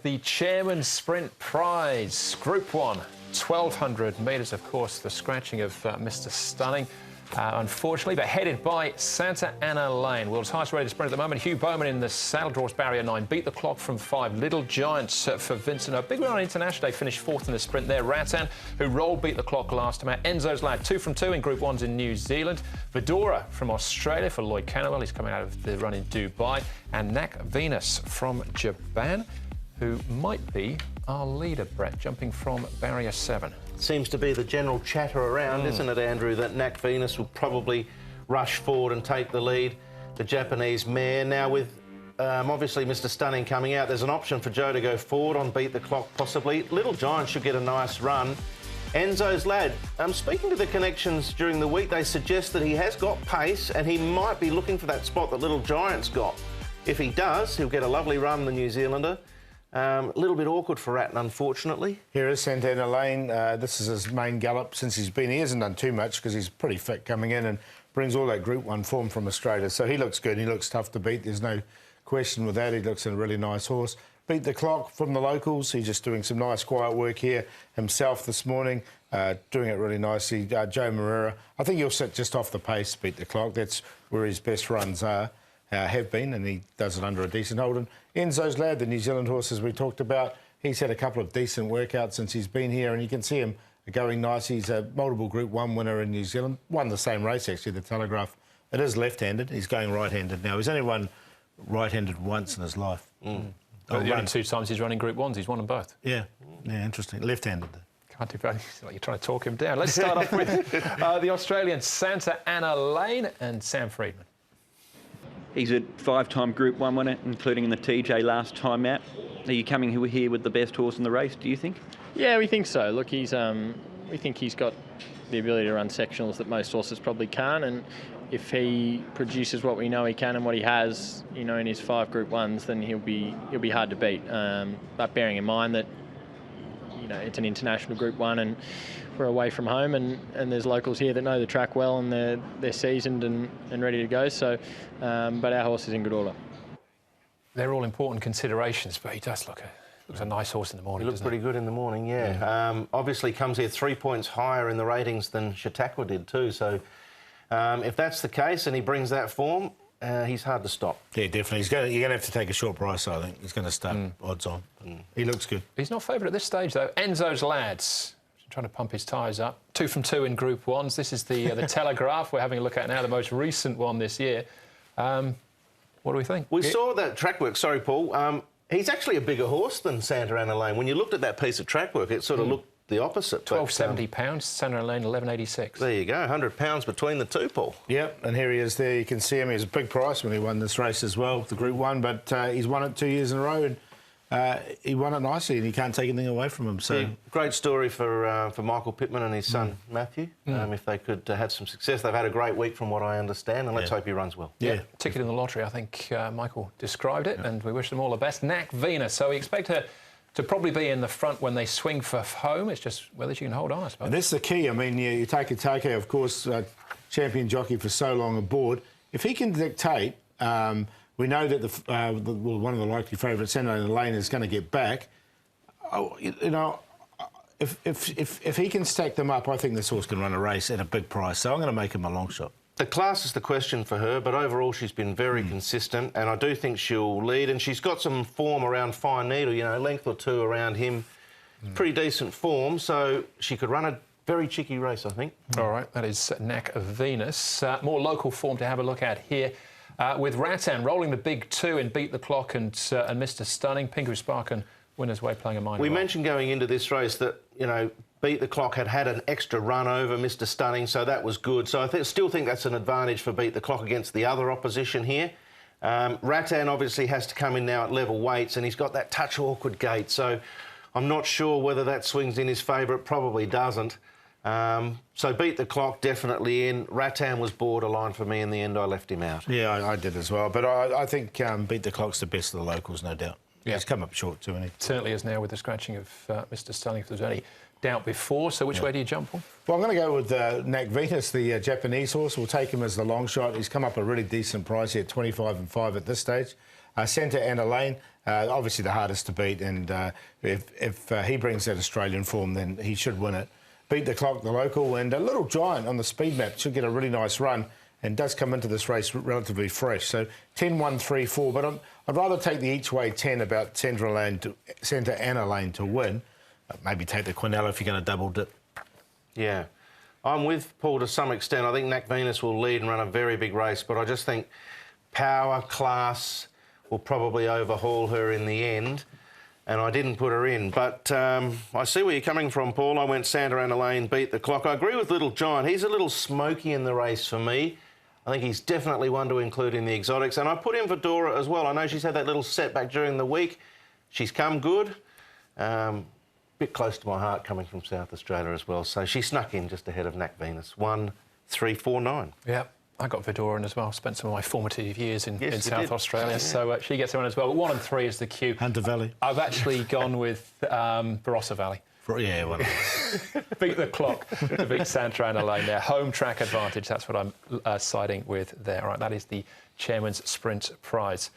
The Chairman's Sprint Prize, Group 1, 1,200 metres, of course, the scratching of Mr. Stunning, unfortunately, but headed by Santa Ana Lane. World's highest rated sprint at the moment. Hugh Bowman in the saddle, draws barrier 9, beat the clock from 5. Little Giants for Vincent. A big one on International Day, finished 4th in the sprint there. Rattan, who rolled, beat the clock last time out. Enzo's Lad, 2 from 2 in Group 1s in New Zealand. Vidora from Australia for Lloyd Cannawell, he's coming out of the run in Dubai. And Nak Venus from Japan, who might be our leader, Brett, jumping from barrier 7. Seems to be the general chatter around, isn't it, Andrew, that Nak Venus will probably rush forward and take the lead, the Japanese mare. Now, with obviously Mr. Stunning coming out, there's an option for Joe to go forward on Beat the Clock, possibly. Little Giant should get a nice run. Enzo's Lad, speaking to the connections during the week, they suggest that he has got pace and he might be looking for that spot that Little Giant's got. If he does, he'll get a lovely run, the New Zealander. A little bit awkward for Rattan, unfortunately. Here is Santa Ana Lane. This is his main gallop since he's been. He hasn't done too much because he's pretty fit coming in and brings all that Group 1 form from Australia. So he looks good. He looks tough to beat. There's no question with that. He looks a really nice horse. Beat the Clock from the locals. He's just doing some nice quiet work here himself this morning, doing it really nicely. Joe Moreira, I think he'll sit just off the pace, Beat the Clock. That's where his best runs are. Have been, and he does it under a decent hold. And Enzo's Lad, the New Zealand horse, as we talked about, he's had a couple of decent workouts since he's been here, and you can see him going nice. He's a multiple Group 1 winner in New Zealand. Won the same race, actually, the Telegraph. It is left-handed. He's going right-handed now. He's only run right-handed once in his life. The only 2 times he's running Group 1s, he's won them both. Yeah, interesting. Left-handed. Can't do bad. Like you're trying to talk him down. Let's start off with the Australian Santa Ana Lane and Sam Freedman. He's a 5-time Group 1 winner, including in the TJ last time out. Are you coming here with the best horse in the race, do you think? Yeah, we think so. Look, we think he's got the ability to run sectionals that most horses probably can't, and if he produces what we know he can and what he has, in his 5 Group 1s, then he'll be hard to beat. But bearing in mind that, it's an international Group 1 and we're away from home, and there's locals here that know the track well and they're seasoned and ready to go. So, but our horse is in good order. They're all important considerations, but he does looks a nice horse in the morning. He looks pretty good in the morning, yeah. Obviously comes here 3 points higher in the ratings than Chautauqua did too. So if that's the case and he brings that form, he's hard to stop. Yeah, definitely. You're going to have to take a short price, I think. He's going to start odds on. He looks good. He's not favoured at this stage, though. Enzo's Lads, trying to pump his tyres up. 2 from 2 in Group 1s. This is the Telegraph we're having a look at now, the most recent one this year. What do we think? We saw that track work. Sorry, Paul. He's actually a bigger horse than Santa Ana Lane. When you looked at that piece of track work, it sort of looked the opposite. £1,270, Santa Ana Lane 11.86. There you go, £100 between the two, Paul. Yep, and here he is there. You can see him. He was a big price when he won this race as well, the Group 1, but he's won it 2 years in a row, and he won it nicely, and he can't take anything away from him. So great story for Michael Pittman and his son Matthew. If they could have some success, they've had a great week from what I understand, and let's hope he runs well. Yeah, ticket in the lottery. I think Michael described it, and we wish them all the best. Nak Venus. So we expect her to probably be in the front when they swing for home. It's just whether she can hold on, I suppose. And that's the key. I mean, you take Take, of course, champion jockey for so long aboard. If he can dictate. We know that one of the likely favourites, Santa Ana Lane, is going to get back. If he can stack them up, I think this horse can run a race at a big price. So I'm going to make him a long shot. The class is the question for her, but overall she's been very consistent, and I do think she'll lead. And she's got some form around Fine Needle, a length or 2 around him. Pretty decent form, so she could run a very cheeky race, I think. All right, that is Nak Venus. More local form to have a look at here. With Rattan rolling the big 2 in Beat the Clock and Mr. Stunning, Pingu Spark and Winner's Way playing a minor role. We mentioned going into this race that, Beat the Clock had an extra run over Mr. Stunning, so that was good. So I still think that's an advantage for Beat the Clock against the other opposition here. Rattan obviously has to come in now at level weights, and he's got that touch awkward gait, so I'm not sure whether that swings in his favour. It probably doesn't. So Beat the Clock definitely in. Rattan was borderline for me in the end. I left him out. Yeah, I did as well. But I think Beat the Clock's the best of the locals, no doubt. Yeah. He's come up short too, hasn't he? Certainly is now with the scratching of Mr. Stunning, if there was any doubt before. So which way do you jump on? Well, I'm going to go with Nak Venus, the Japanese horse. We'll take him as the long shot. He's come up a really decent price here, 25 and 5 at this stage. Santa Ana Lane, obviously the hardest to beat, and if he brings that Australian form, then he should win it. Beat the Clock, the local, and a Little Giant on the speed map should get a really nice run and does come into this race relatively fresh. So 10, 1, 3, 4, but I'd rather take the each way 10 about Santa Ana Lane to win. Maybe take the Quinella if you're going to double dip. Yeah. I'm with Paul to some extent. I think Nac Venus will lead and run a very big race, but I just think power, class will probably overhaul her in the end, and I didn't put her in. But I see where you're coming from, Paul. I went Santa Ana Lane, Beat the Clock. I agree with Little Giant. He's a little smoky in the race for me. I think he's definitely one to include in the exotics. And I put in Fedora as well. I know she's had that little setback during the week. She's come good. Bit close to my heart coming from South Australia as well. So she snuck in just ahead of Nac Venus. 1, 3, 4, 9. Yeah, I got Fedora in as well. Spent some of my formative years in South Australia, Yeah. So she gets her in as well. But 1 and 3 is the queue. Hunter Valley. I've actually gone with Barossa Valley. Yeah, well. Beat the Clock to beat Santa Ana Lane there. Home track advantage, that's what I'm siding with there. All right, that is the Chairman's Sprint Prize.